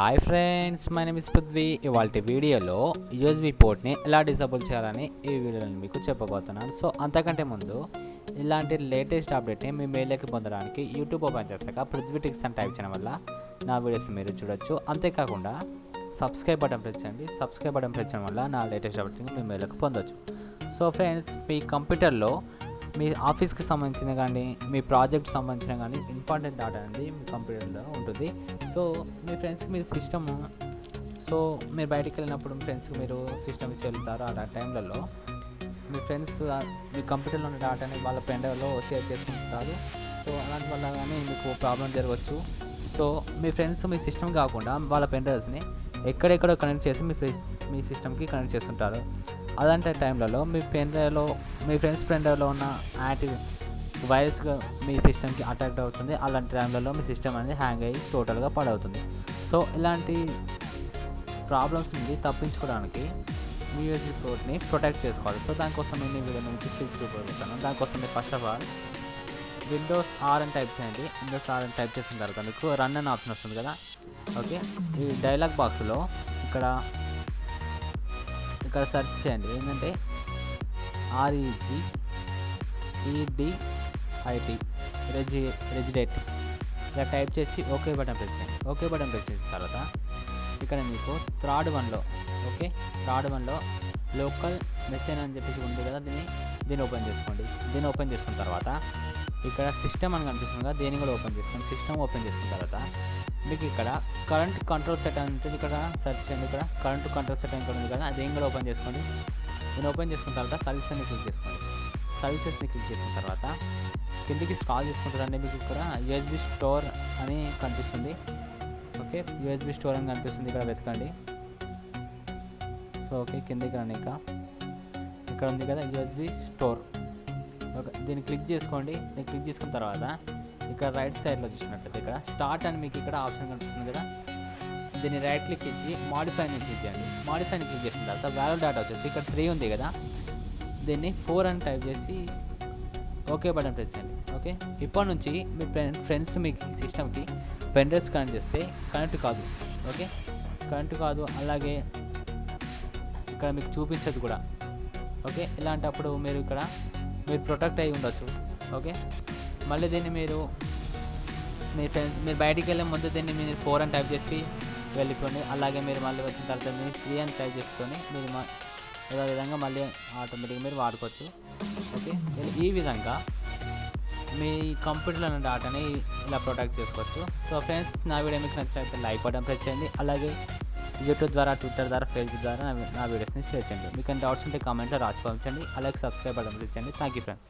Hi friends, my name is Prithvi. ఇవాళ వీడియోలో USB పోర్ట్ని ఎలా డిసేబుల్ చేయాలని ఈ వీడియోలో మీకు చెప్పబోతున్నాను. సో అంతకంటే ముందు ఇలాంటి లేటెస్ట్ అప్డేట్ని మీ మెయిల్లోకి పొందడానికి యూట్యూబ్ ఓపెన్ చేశాక పృథ్వీ టిక్స్ అని టైప్ చేయడం వల్ల నా వీడియోస్ని మీరు చూడొచ్చు. అంతేకాకుండా సబ్స్క్రైబ్ బటన్ ప్రెస్ చేయండి. సబ్స్క్రైబ్ బటన్ ప్రెస్ చేయడం వల్ల నా లేటెస్ట్ అప్డేట్ని మీ మెయిల్లోకి పొందొచ్చు. సో ఫ్రెండ్స్, మీ కంప్యూటర్లో మీ ఆఫీస్కి సంబంధించిన కానీ మీ ప్రాజెక్ట్కి సంబంధించిన కానీ ఇంపార్టెంట్ డేటా అనేది మీ కంప్యూటర్లో ఉంటుంది. సో మీ ఫ్రెండ్స్కి మీరు సిస్టమ్ మీరు బయటికి వెళ్ళినప్పుడు మీ ఫ్రెండ్స్కి మీరు సిస్టమ్ ఇచ్చి వెళ్తారు. ఆ టైంలలో మీ ఫ్రెండ్స్ మీ కంప్యూటర్లో ఉన్న డేటాని వాళ్ళ పెన్డ్రైవ్లో షేర్ చేసుకుంటారు. సో అలాంటి వల్ల కానీ మీకు ప్రాబ్లం జరగవచ్చు. సో మీ ఫ్రెండ్స్ మీ సిస్టమ్ కాకుండా వాళ్ళ పెన్డ్రైవ్స్ని ఎక్కడెక్కడో కనెక్ట్ చేసి మీ సిస్టమ్కి కనెక్ట్ చేస్తుంటారు. అలాంటి టైంలలో మీ పెన్డ్రైవ్లో మీ ఫ్రెండ్స్ పెన్డ్రైవ్లో ఉన్న వైరస్గా మీ సిస్టమ్కి అటాక్ అవుతుంది. అలాంటి టైంలలో మీ సిస్టమ్ అనేది హ్యాంగ్ అయ్యి టోటల్గా పాడవుతుంది. సో ఇలాంటి ప్రాబ్లమ్స్ నుండి తప్పించుకోవడానికి మీ యూఎస్బీ పోర్ట్ని ప్రొటెక్ట్ చేసుకోవాలి. సో దానికోసం నేను ఈ వీడియో నుంచి ట్రిక్స్ చూపిస్తాను. దానికోసం మీరు first of all Windows R అని టైప్ చేయండి. విండోస్ ఆర్ అని టైప్ చేసిన తర్వాత మీకు రన్ అనే ఆప్షన్ వస్తుంది కదా. ఓకే, ఈ డైలాగ్ బాక్స్లో ఇక్కడ సెర్చ్ చేయండి. ఏంటంటే రెజిడేట్ ఇలా టైప్ చేసి ఓకే బటన్ ప్రెస్ చేయండి. ఓకే బటన్ ప్రెస్ చేసిన తర్వాత ఇక్కడ మీకు థర్డ్ వన్లో లోకల్ మెసేజ్ అని చెప్పేసి ఉంది కదా, దీన్ని ఓపెన్ చేసుకోండి. దీన్ని ఓపెన్ చేసుకున్న తర్వాత ఇక్కడ సిస్టమ్ అని కనిపిస్తుంది కదా, దీన్ని కూడా ఓపెన్ చేసుకోండి. సిస్టమ్ ఓపెన్ చేసుకున్న తర్వాత మీకు ఇక్కడ కరెంట్ కంట్రోల్ సెట్ అని ఉంటుంది. ఇక్కడ సెర్చ్ చేయండి. ఇక్కడ కరెంట్ కంట్రోల్ సెట్ అని ఉంది కదా, దీన్ని కూడా ఓపెన్ చేసుకోండి. దీన్ని ఓపెన్ చేసుకున్న తర్వాత సర్వీసెస్ని క్లిక్ చేసుకోండి. సర్వీసెస్ని క్లిక్ చేసుకున్న తర్వాత కిందికి స్క్రాల్ చేసుకుంటారండి. మీకు ఇక్కడ యూఎస్బీ స్టోర్ అని కనిపిస్తుంది. ఓకే, యూఎస్బీ స్టోర్ అని కనిపిస్తుంది. ఇక్కడ వెతకండి. సో ఓకే, కిందికి రండి. ఇక్కడ ఉంది కదా యూఎస్బీ స్టోర్. ఓకే, దీన్ని క్లిక్ చేసుకోండి. దీన్ని క్లిక్ చేసుకున్న తర్వాత ఇక్కడ రైట్ సైడ్లో చూసినట్లయితే ఇక్కడ స్టార్ట్ అని మీకు ఇక్కడ ఆప్షన్ కనిపిస్తుంది కదా, దీన్ని రైట్ క్లిక్ ఇచ్చి మాడిఫైని క్లిక్ చేయండి. మాడిఫైని క్లిక్ చేసిన తర్వాత వాల్యూ డేటా వచ్చేసి ఇక్కడ 3 ఉంది కదా, దీన్ని 4 అని టైప్ చేసి ఓకే బటన్ ప్రెస్ చేయండి. ఓకే, ఇప్పటి నుంచి మీ ఫ్రెండ్స్ మీ సిస్టమ్కి పెన్ డ్రైవ్స్ కనెక్ట్ చేస్తే కనెక్ట్ కాదు. ఓకే, కనెక్ట్ కాదు. అలాగే ఇక్కడ మీకు చూపించదు కూడా. ఓకే, ఇలాంటప్పుడు మీరు ప్రొటెక్ట్ అయి ఉండొచ్చు. ఓకే, మళ్ళీ దీన్ని మీరు బయటికి వెళ్ళే ముందు దీన్ని మీరు 4 అని టైప్ చేసి వెళ్ళిపోండి. అలాగే మీరు మళ్ళీ వచ్చిన తర్వాత మీరు 3 అని టైప్ చేసుకొని మీరు ఏదో విధంగా మళ్ళీ ఆటోమేటిక్గా మీరు వాడుకోవచ్చు. ఓకే, ఈ విధంగా మీ కంప్యూటర్లో ఉన్న డేటాని ఇలా ప్రొటెక్ట్ చేసుకోవచ్చు. సో ఫ్రెండ్స్, నా వీడియో మీకు నచ్చినట్లయితే లైక్ బటన్ ప్రెస్ చేయండి. అలాగే యూట్యూబ్ ద్వారా, ట్విట్టర్ ద్వారా, ఫేస్బుక్ ద్వారా నా వీడియోస్ని షేర్ చేయండి. మీకు డౌట్స్ ఉంటే కామెంట్లో రాసి పంపించండి. అలాగే సబ్స్క్రైబ్ బటన్ ప్రెస్ చేయండి. Thank you friends.